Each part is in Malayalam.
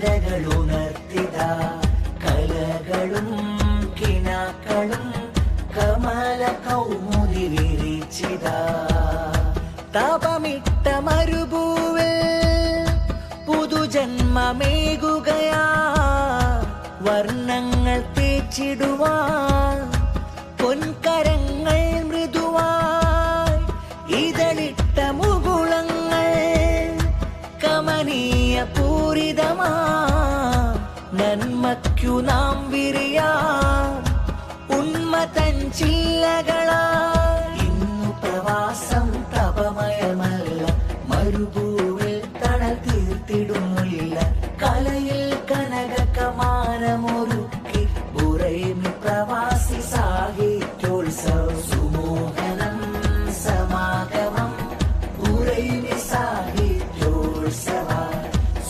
ചിന്തകളുണർത്തിത കലകളും കിനാക്കളും കമല കൗമുദി വിരിച്ചിത തപമിട്ട മരുഭൂവിൽ പുതുജന്മമേകുകയാ വർണ്ണങ്ങൾ തേച്ചിടുവാൻ പൊൻകരങ്ങൾ മൃദുവായി ഇതളിട്ട മുകുളങ്ങൾ കമനീയ പൂരിതമാ നന്മയ്ക്കു നാം വിരിയാം ഉന്മതൻ ചില്ലകളാ ഇന്നു പ്രവാസം തപമയമല്ല മരുഭൂവിൽ തണൽ തീർത്തിടുന്നില്ല കലയിൽ കനക കമാനമൊരുക്കി ബുറൈമി പ്രവാസി സാഹിത്യോത്സവം സുമോഹനം സമാഗമം ബുറൈമി സാഹിത്യോത്സവ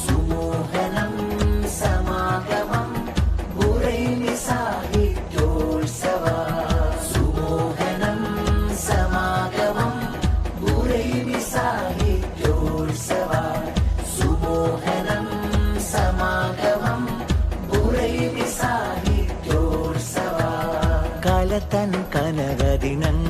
സുമോഹനം സമാഗമം ബുറൈമി സാഹിത്യോത്സവ സുമോഹനം സമാഗമം ബുറൈമി സാഹിത്യോത്സവ സുമോഹനം സമാഗമം ബുറൈമി സാഹിത്യോത്സവ കലതൻ കനകദിനങ്ങൾ